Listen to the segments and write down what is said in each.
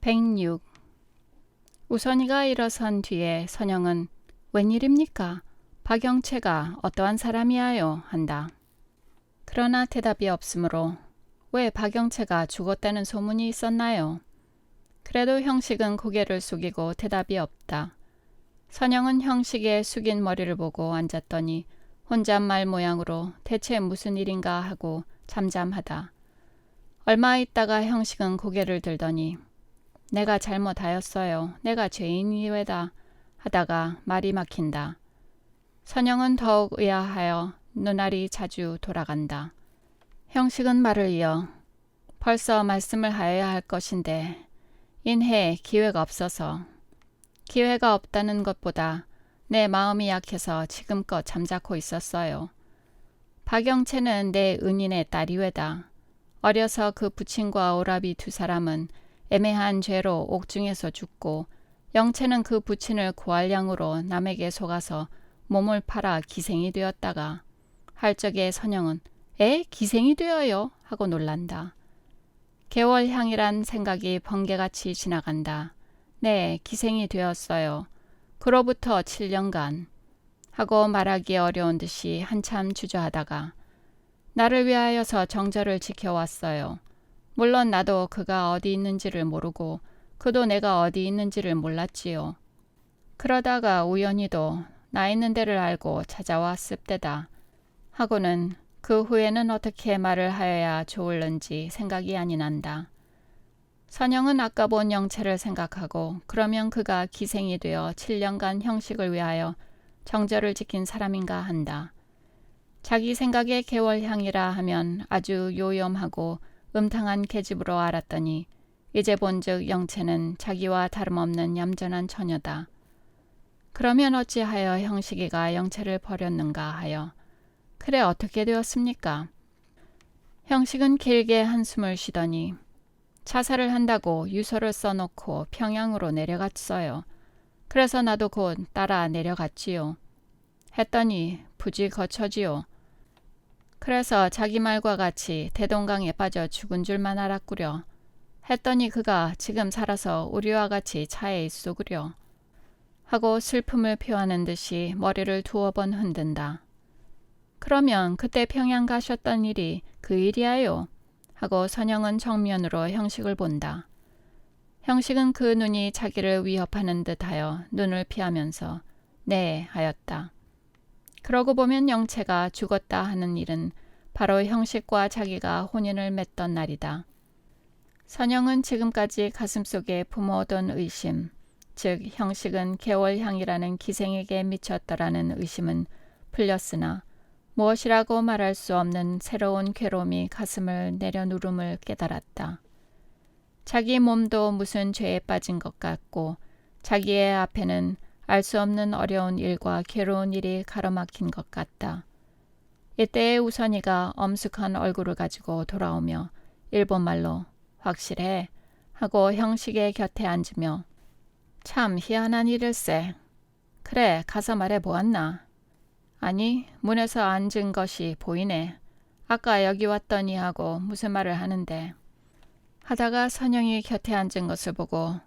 106. 우선이가 일어선 뒤에 선영은 웬일입니까? 박영채가 어떠한 사람이야요? 한다. 그러나 대답이 없으므로 왜 박영채가 죽었다는 소문이 있었나요? 그래도 형식은 고개를 숙이고 대답이 없다. 선영은 형식의 숙인 머리를 보고 앉았더니 혼잣말 모양으로 대체 무슨 일인가 하고 잠잠하다. 얼마 있다가 형식은 고개를 들더니 내가 잘못하였어요. 내가 죄인이외다 하다가 말이 막힌다. 선영은 더욱 의아하여 눈알이 자주 돌아간다. 형식은 말을 이어 벌써 말씀을 하여야 할 것인데 인해 기회가 없어서. 기회가 없다는 것보다 내 마음이 약해서 지금껏 잠자코 있었어요. 박영채는 내 은인의 딸이외다. 어려서 그 부친과 오라비 두 사람은 애매한 죄로 옥중에서 죽고 영채는 그 부친을 구할 양으로 남에게 속아서 몸을 팔아 기생이 되었다가 할 적에 선영은 기생이 되어요? 하고 놀란다. 개월향이란 생각이 번개같이 지나간다. 네, 기생이 되었어요. 그로부터 7년간 하고 말하기 어려운 듯이 한참 주저하다가 나를 위하여서 정절을 지켜왔어요. 물론 나도 그가 어디 있는지를 모르고 그도 내가 어디 있는지를 몰랐지요. 그러다가 우연히도 나 있는 데를 알고 찾아왔습대다. 하고는 그 후에는 어떻게 말을 하여야 좋을는지 생각이 아니 난다. 선영은 아까 본 영채를 생각하고 그러면 그가 기생이 되어 7년간 형식을 위하여 정절을 지킨 사람인가 한다. 자기 생각에 개월향이라 하면 아주 요염하고 음탕한 계집으로 알았더니 이제 본즉 영채는 자기와 다름없는 얌전한 처녀다. 그러면 어찌하여 형식이가 영채를 버렸는가 하여 그래 어떻게 되었습니까? 형식은 길게 한숨을 쉬더니 자살을 한다고 유서를 써놓고 평양으로 내려갔어요. 그래서 나도 곧 따라 내려갔지요. 했더니 부지 거처지요. 그래서 자기 말과 같이 대동강에 빠져 죽은 줄만 알았구려. 했더니 그가 지금 살아서 우리와 같이 차에 있소구려. 하고 슬픔을 표하는 듯이 머리를 두어 번 흔든다. 그러면 그때 평양 가셨던 일이 그 일이야요. 하고 선영은 정면으로 형식을 본다. 형식은 그 눈이 자기를 위협하는 듯하여 눈을 피하면서 네 하였다. 그러고 보면 영채가 죽었다 하는 일은 바로 형식과 자기가 혼인을 맺던 날이다. 선영은 지금까지 가슴속에 품어오던 의심, 즉 형식은 개월향이라는 기생에게 미쳤더라는 의심은 풀렸으나 무엇이라고 말할 수 없는 새로운 괴로움이 가슴을 내려누름을 깨달았다. 자기 몸도 무슨 죄에 빠진 것 같고 자기의 앞에는 알 수 없는 어려운 일과 괴로운 일이 가로막힌 것 같다. 이때에 우선이가 엄숙한 얼굴을 가지고 돌아오며 일본말로 확실해 하고 형식의 곁에 앉으며 참 희한한 일일세. 그래 가서 말해 보았나? 아니 문에서 앉은 것이 보이네. 아까 여기 왔더니 하고 무슨 말을 하는데. 하다가 선영이 곁에 앉은 것을 보고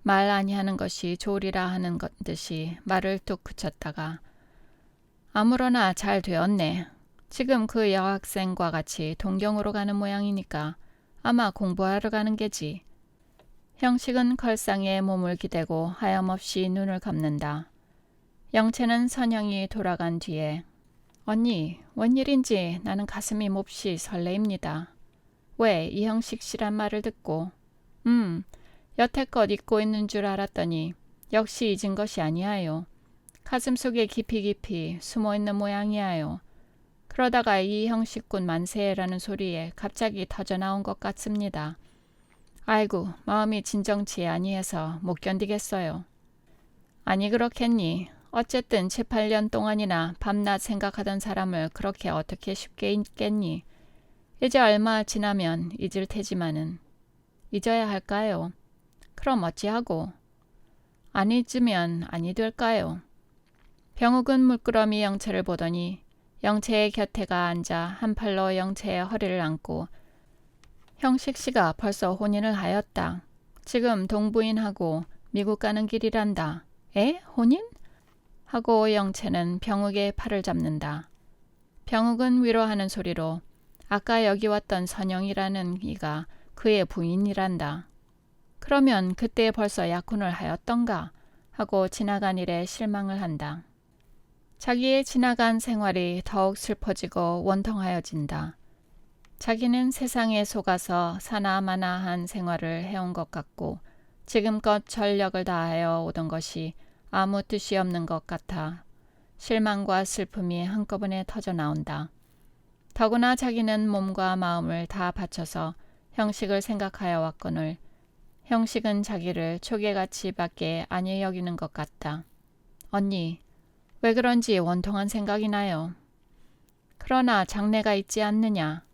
말 아니하는 것이 좋으리라 하는 듯이 말을 뚝 그쳤다가 아무러나 잘 되었네. 지금 그 여학생과 같이 동경으로 가는 모양이니까 아마 공부하러 가는 게지. 형식은 걸상에 몸을 기대고 하염없이 눈을 감는다. 영채는 선영이 돌아간 뒤에 언니 웬일인지 나는 가슴이 몹시 설레입니다. 왜 이 형식 씨란 말을 듣고 여태껏 잊고 있는 줄 알았더니 역시 잊은 것이 아니하요. 가슴속에 깊이 숨어있는 모양이하요. 그러다가 이 형식군 만세라는 소리에 갑자기 터져나온 것 같습니다. 아이고 마음이 진정치 아니해서 못 견디겠어요. 아니 그렇겠니. 어쨌든 7, 8년 동안이나 밤낮 생각하던 사람을 그렇게 어떻게 쉽게 잊겠니. 이제 얼마 지나면 잊을 테지만은 잊어야 할까요? 그럼 어찌하고? 안 잊으면 아니 될까요? 병욱은 물끄러미 영채를 보더니 영채의 곁에가 앉아 한 팔로 영채의 허리를 안고 형식 씨가 벌써 혼인을 하였다. 지금 동부인하고 미국 가는 길이란다. 에? 혼인? 하고 영채는 병욱의 팔을 잡는다. 병욱은 위로하는 소리로 아까 여기 왔던 선영이라는 이가 그의 부인이란다. 그러면 그때 벌써 약혼을 하였던가 하고 지나간 일에 실망을 한다. 자기의 지나간 생활이 더욱 슬퍼지고 원통하여진다. 자기는 세상에 속아서 사나마나한 생활을 해온 것 같고 지금껏 전력을 다하여 오던 것이 아무 뜻이 없는 것 같아 실망과 슬픔이 한꺼번에 터져 나온다. 더구나 자기는 몸과 마음을 다 바쳐서 형식을 생각하여 왔거늘 형식은 자기를 초계같이 밖에 아니 여기는 것 같다. 언니, 왜 그런지 원통한 생각이 나요. 그러나 장래가 있지 않느냐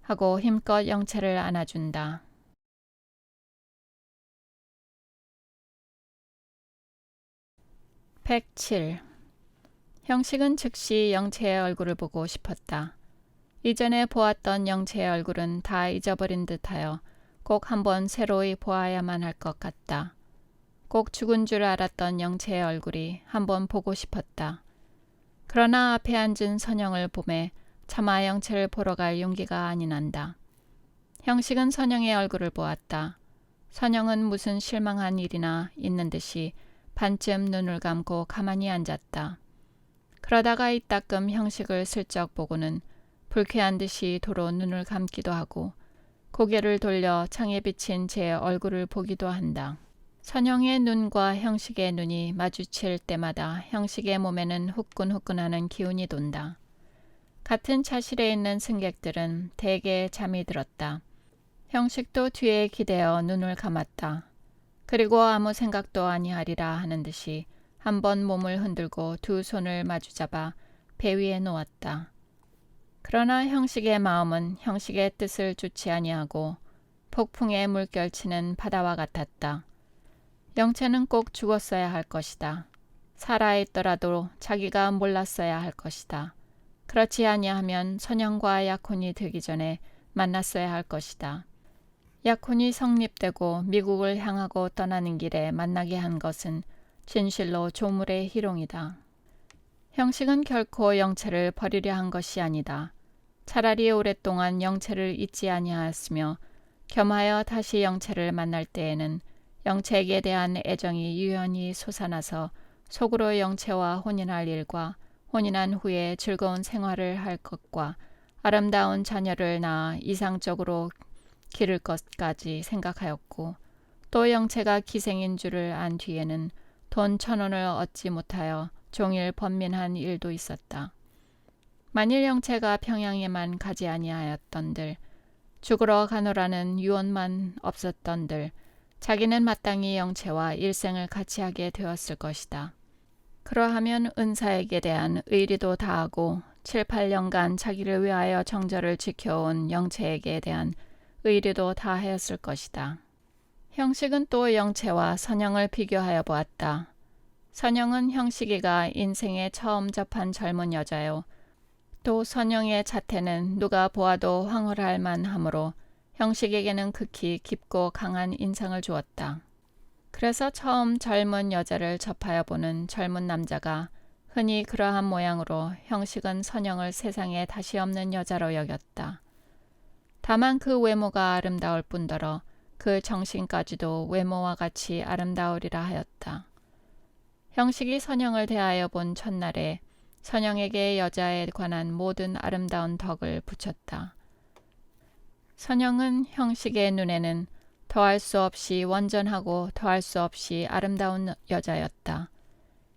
하고 힘껏 영채를 안아준다. 107. 형식은 즉시 영채의 얼굴을 보고 싶었다. 이전에 보았던 영채의 얼굴은 다 잊어버린 듯하여 꼭 한번 새로이 보아야만 할 것 같다. 꼭 죽은 줄 알았던 영채의 얼굴이 한번 보고 싶었다. 그러나 앞에 앉은 선영을 보매 차마 영채를 보러 갈 용기가 아니 난다. 형식은 선영의 얼굴을 보았다. 선영은 무슨 실망한 일이나 있는 듯이 반쯤 눈을 감고 가만히 앉았다. 그러다가 이따금 형식을 슬쩍 보고는 불쾌한 듯이 도로 눈을 감기도 하고 고개를 돌려 창에 비친 제 얼굴을 보기도 한다. 선영의 눈과 형식의 눈이 마주칠 때마다 형식의 몸에는 후끈후끈하는 기운이 돈다. 같은 차실에 있는 승객들은 대개 잠이 들었다. 형식도 뒤에 기대어 눈을 감았다. 그리고 아무 생각도 아니하리라 하는 듯이 한번 몸을 흔들고 두 손을 마주잡아 배 위에 놓았다. 그러나 형식의 마음은 형식의 뜻을 주치 아니하고 폭풍에 물결치는 바다와 같았다. 영채는 꼭 죽었어야 할 것이다. 살아있더라도 자기가 몰랐어야 할 것이다. 그렇지 아니하면 선영과 약혼이 되기 전에 만났어야 할 것이다. 약혼이 성립되고 미국을 향하고 떠나는 길에 만나게 한 것은 진실로 조물의 희롱이다. 형식은 결코 영채를 버리려 한 것이 아니다. 차라리 오랫동안 영채를 잊지 아니하였으며 겸하여 다시 영채를 만날 때에는 영채에게 대한 애정이 유연히 솟아나서 속으로 영채와 혼인할 일과 혼인한 후에 즐거운 생활을 할 것과 아름다운 자녀를 낳아 이상적으로 기를 것까지 생각하였고 또 영채가 기생인 줄을 안 뒤에는 돈 1,000원을 얻지 못하여 종일 번민한 일도 있었다. 만일 영채가 평양에만 가지 아니하였던들 죽으러 가노라는 유언만 없었던들 자기는 마땅히 영채와 일생을 같이 하게 되었을 것이다. 그러하면 은사에게 대한 의리도 다하고 7, 8년간 자기를 위하여 정절을 지켜온 영채에게 대한 의리도 다하였을 것이다. 형식은 또 영채와 선영을 비교하여 보았다. 선영은 형식이가 인생에 처음 접한 젊은 여자요. 또 선영의 자태는 누가 보아도 황홀할 만하므로 형식에게는 극히 깊고 강한 인상을 주었다. 그래서 처음 젊은 여자를 접하여 보는 젊은 남자가 흔히 그러한 모양으로 형식은 선영을 세상에 다시 없는 여자로 여겼다. 다만 그 외모가 아름다울 뿐더러 그 정신까지도 외모와 같이 아름다우리라 하였다. 형식이 선영을 대하여 본 첫날에 선영에게 여자에 관한 모든 아름다운 덕을 붙였다. 선영은 형식의 눈에는 더할 수 없이 원전하고 더할 수 없이 아름다운 여자였다.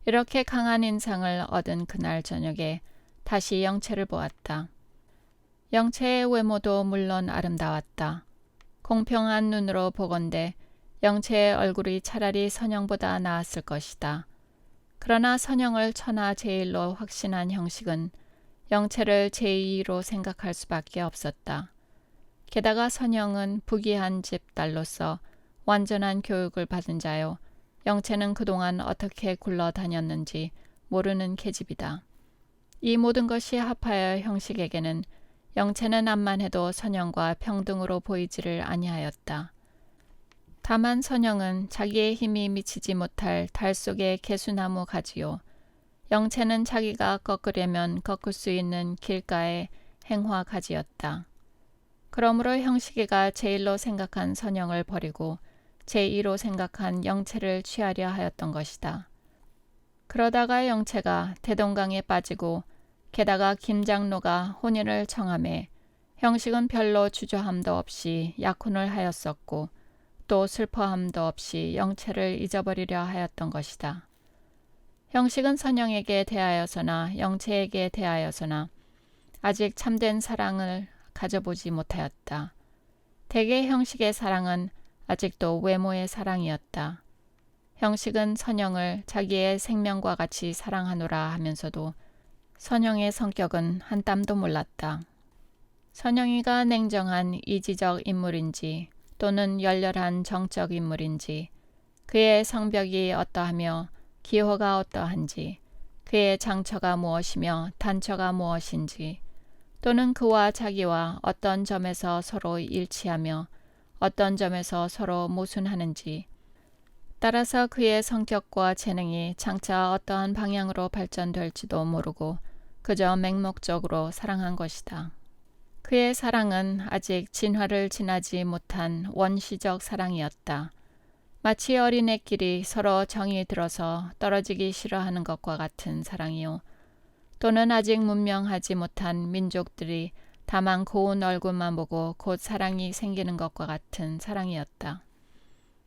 이렇게 강한 인상을 얻은 그날 저녁에 다시 영채를 보았다. 영채의 외모도 물론 아름다웠다. 공평한 눈으로 보건대 영채의 얼굴이 차라리 선영보다 나았을 것이다. 그러나 선영을 천하 제일로 확신한 형식은 영채를 제2로 생각할 수밖에 없었다. 게다가 선영은 부귀한 집 딸로서 완전한 교육을 받은 자요. 영채는 그동안 어떻게 굴러다녔는지 모르는 계집이다. 이 모든 것이 합하여 형식에게는 영채는 암만 해도 선영과 평등으로 보이지를 아니하였다. 다만 선영은 자기의 힘이 미치지 못할 달 속의 개수나무 가지요. 영채는 자기가 꺾으려면 꺾을 수 있는 길가의 행화 가지였다. 그러므로 형식이가 제1로 생각한 선영을 버리고 제2로 생각한 영채를 취하려 하였던 것이다. 그러다가 영채가 대동강에 빠지고 게다가 김장로가 혼인을 청함에 형식은 별로 주저함도 없이 약혼을 하였었고 또 슬퍼함도 없이 영채를 잊어버리려 하였던 것이다. 형식은 선영에게 대하여서나 영채에게 대하여서나 아직 참된 사랑을 가져보지 못하였다. 대개 형식의 사랑은 아직도 외모의 사랑이었다. 형식은 선영을 자기의 생명과 같이 사랑하노라 하면서도 선영의 성격은 한 땀도 몰랐다. 선영이가 냉정한 이지적 인물인지 또는 열렬한 정적 인물인지 그의 성벽이 어떠하며 기호가 어떠한지 그의 장처가 무엇이며 단처가 무엇인지 또는 그와 자기와 어떤 점에서 서로 일치하며 어떤 점에서 서로 모순하는지 따라서 그의 성격과 재능이 장차 어떠한 방향으로 발전될지도 모르고 그저 맹목적으로 사랑한 것이다. 그의 사랑은 아직 진화를 지나지 못한 원시적 사랑이었다. 마치 어린애끼리 서로 정이 들어서 떨어지기 싫어하는 것과 같은 사랑이요. 또는 아직 문명하지 못한 민족들이 다만 고운 얼굴만 보고 곧 사랑이 생기는 것과 같은 사랑이었다.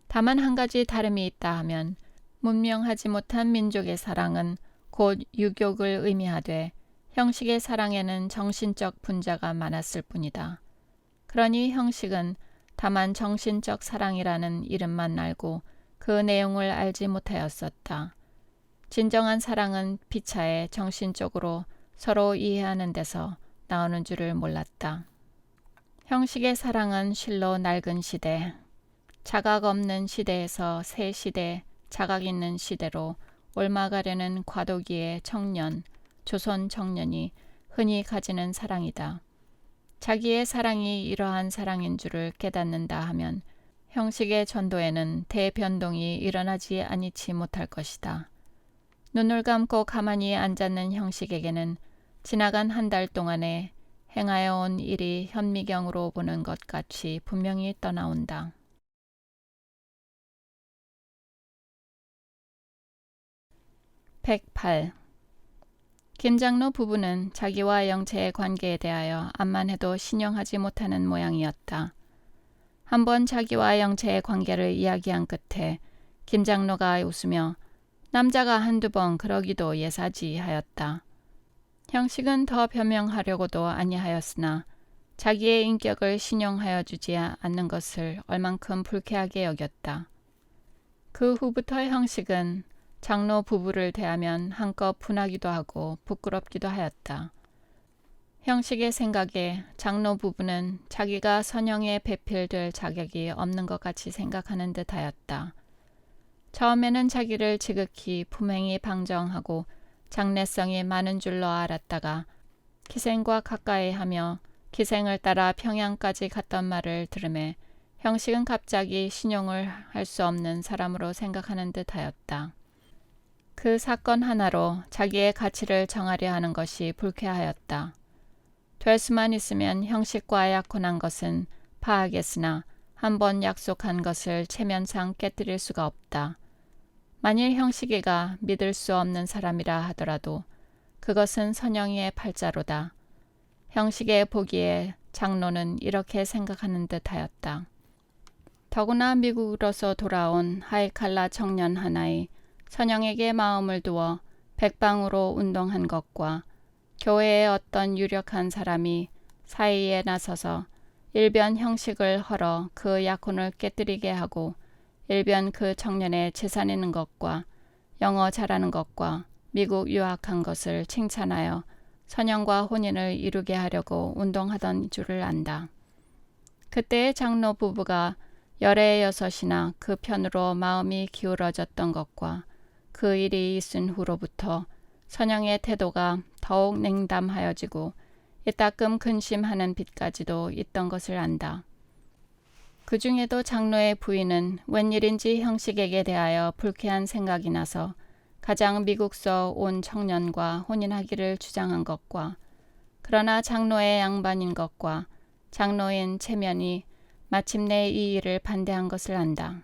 다만 한 가지 다름이 있다 하면 문명하지 못한 민족의 사랑은 곧 유욕을 의미하되 형식의 사랑에는 정신적 분자가 많았을 뿐이다. 그러니 형식은 다만 정신적 사랑이라는 이름만 알고 그 내용을 알지 못하였었다. 진정한 사랑은 피차에 정신적으로 서로 이해하는 데서 나오는 줄을 몰랐다. 형식의 사랑은 실로 낡은 시대, 자각 없는 시대에서 새 시대, 자각 있는 시대로 옮아가려는 과도기의 청년, 조선 청년이 흔히 가지는 사랑이다. 자기의 사랑이 이러한 사랑인 줄을 깨닫는다 하면 형식의 전도에는 대변동이 일어나지 아니치 못할 것이다. 눈을 감고 가만히 앉았는 형식에게는 지나간 한 달 동안에 행하여 온 일이 현미경으로 보는 것 같이 분명히 떠나온다. 108. 김장로 부부는 자기와 영채의 관계에 대하여 암만 해도 신용하지 못하는 모양이었다. 한번 자기와 영채의 관계를 이야기한 끝에 김장로가 웃으며 남자가 한두 번 그러기도 예사지 하였다. 형식은 더 변명하려고도 아니하였으나 자기의 인격을 신용하여 주지 않는 것을 얼만큼 불쾌하게 여겼다. 그 후부터 형식은 장로 부부를 대하면 한껏 분하기도 하고 부끄럽기도 하였다. 형식의 생각에 장로 부부는 자기가 선영에 배필될 자격이 없는 것 같이 생각하는 듯 하였다. 처음에는 자기를 지극히 품행이 방정하고 장래성이 많은 줄로 알았다가 기생과 가까이 하며 기생을 따라 평양까지 갔던 말을 들으매 형식은 갑자기 신용을 할 수 없는 사람으로 생각하는 듯 하였다. 그 사건 하나로 자기의 가치를 정하려 하는 것이 불쾌하였다. 될 수만 있으면 형식과 약혼한 것은 파하겠으나 한번 약속한 것을 체면상 깨뜨릴 수가 없다. 만일 형식이가 믿을 수 없는 사람이라 하더라도 그것은 선영이의 팔자로다. 형식의 보기에 장로는 이렇게 생각하는 듯 하였다. 더구나 미국으로서 돌아온 하이칼라 청년 하나의 선영에게 마음을 두어 백방으로 운동한 것과 교회의 어떤 유력한 사람이 사이에 나서서 일변 형식을 헐어 그 약혼을 깨뜨리게 하고 일변 그 청년의 재산 있는 것과 영어 잘하는 것과 미국 유학한 것을 칭찬하여 선영과 혼인을 이루게 하려고 운동하던 줄을 안다. 그때의 장로 부부가 열의 여섯이나 그 편으로 마음이 기울어졌던 것과 그 일이 있은 후로부터 선영의 태도가 더욱 냉담하여지고 이따금 근심하는 빛까지도 있던 것을 안다. 그 중에도 장로의 부인은 웬일인지 형식에게 대하여 불쾌한 생각이 나서 가장 미국서 온 청년과 혼인하기를 주장한 것과 그러나 장로의 양반인 것과 장로인 체면이 마침내 이 일을 반대한 것을 안다.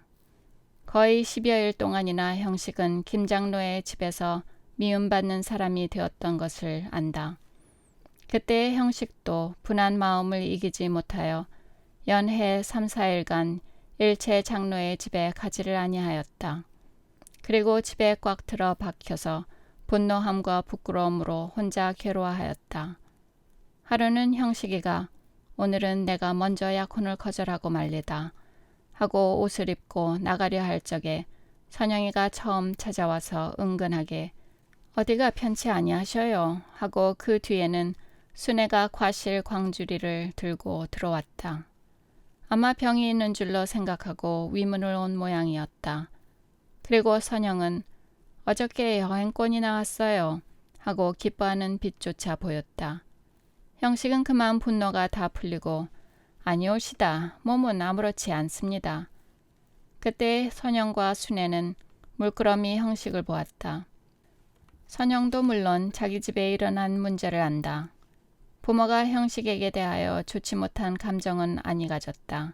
거의 10여일 동안이나 형식은 김 장로의 집에서 미움받는 사람이 되었던 것을 안다. 그때의 형식도 분한 마음을 이기지 못하여 연해 3, 4일간 일체 장로의 집에 가지를 아니하였다. 그리고 집에 꽉 들어 박혀서 분노함과 부끄러움으로 혼자 괴로워하였다. 하루는 형식이가 오늘은 내가 먼저 약혼을 거절하고 말리다 하고 옷을 입고 나가려 할 적에 선영이가 처음 찾아와서 은근하게 어디가 편치 아니하셔요 하고 그 뒤에는 순애가 과실 광주리를 들고 들어왔다. 아마 병이 있는 줄로 생각하고 위문을 온 모양이었다. 그리고 선영은 어저께 여행권이 나왔어요 하고 기뻐하는 빛조차 보였다. 형식은 그만 분노가 다 풀리고 아니올시다. 몸은 아무렇지 않습니다. 그때 선영과 순애는 물끄러미 형식을 보았다. 선영도 물론 자기 집에 일어난 문제를 안다. 부모가 형식에게 대하여 좋지 못한 감정은 아니 가졌다.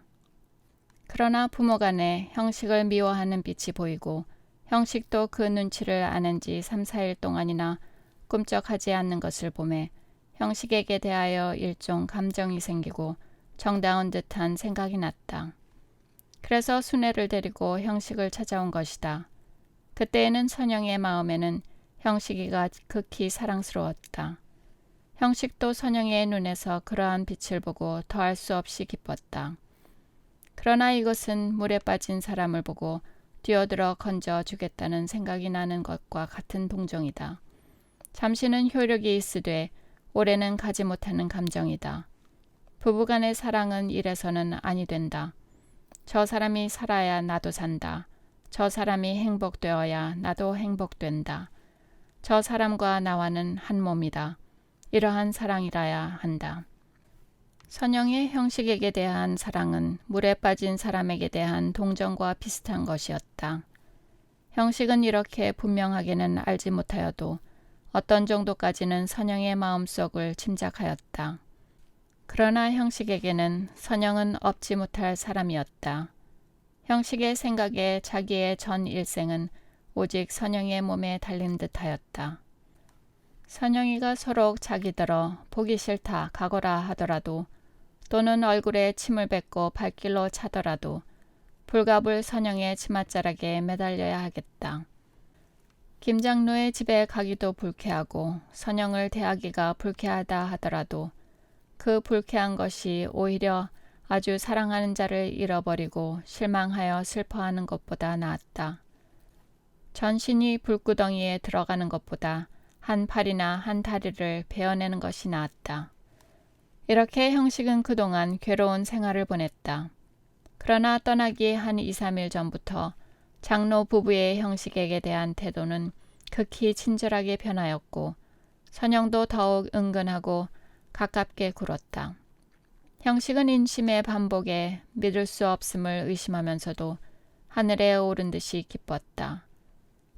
그러나 부모 간에 형식을 미워하는 빛이 보이고 형식도 그 눈치를 아는 지 3, 4일 동안이나 꿈쩍하지 않는 것을 보매 형식에게 대하여 일종 감정이 생기고 정다운 듯한 생각이 났다. 그래서 순애를 데리고 형식을 찾아온 것이다. 그때에는 선영의 마음에는 형식이가 극히 사랑스러웠다. 형식도 선영의 눈에서 그러한 빛을 보고 더할 수 없이 기뻤다. 그러나 이것은 물에 빠진 사람을 보고 뛰어들어 건져 주겠다는 생각이 나는 것과 같은 동정이다. 잠시는 효력이 있으되 오래는 가지 못하는 감정이다. 부부간의 사랑은 이래서는 아니 된다. 저 사람이 살아야 나도 산다. 저 사람이 행복되어야 나도 행복된다. 저 사람과 나와는 한 몸이다. 이러한 사랑이라야 한다. 선영의 형식에게 대한 사랑은 물에 빠진 사람에게 대한 동정과 비슷한 것이었다. 형식은 이렇게 분명하게는 알지 못하여도 어떤 정도까지는 선영의 마음속을 짐작하였다. 그러나 형식에게는 선영은 업지 못할 사람이었다. 형식의 생각에 자기의 전 일생은 오직 선영의 몸에 달린 듯하였다. 선영이가 서로 자기더러 보기 싫다 가거라 하더라도 또는 얼굴에 침을 뱉고 발길로 차더라도 불가불 선영의 치맛자락에 매달려야 하겠다. 김 장로의 집에 가기도 불쾌하고 선영을 대하기가 불쾌하다 하더라도 그 불쾌한 것이 오히려 아주 사랑하는 자를 잃어버리고 실망하여 슬퍼하는 것보다 나았다. 전신이 불구덩이에 들어가는 것보다 한 팔이나 한 다리를 베어내는 것이 나았다. 이렇게 형식은 그동안 괴로운 생활을 보냈다. 그러나 떠나기 한 2, 3일 전부터 장로 부부의 형식에게 대한 태도는 극히 친절하게 변하였고 선영도 더욱 은근하고 가깝게 굴었다. 형식은 인심의 반복에 믿을 수 없음을 의심하면서도 하늘에 오른 듯이 기뻤다.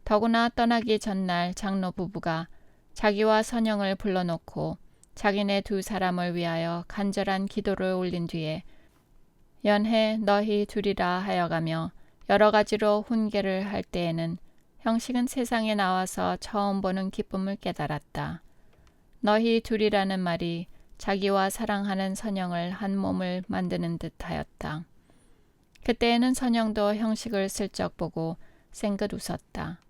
더구나 떠나기 전날 장로 부부가 자기와 선영을 불러놓고 자기네 두 사람을 위하여 간절한 기도를 올린 뒤에 연해 너희 둘이라 하여가며 여러 가지로 훈계를 할 때에는 형식은 세상에 나와서 처음 보는 기쁨을 깨달았다. 너희 둘이라는 말이 자기와 사랑하는 선영을 한 몸을 만드는 듯하였다. 그때에는 선영도 형식을 슬쩍 보고 생긋 웃었다.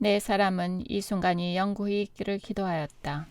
네 사람은 이 순간이 영구히 있기를 기도하였다.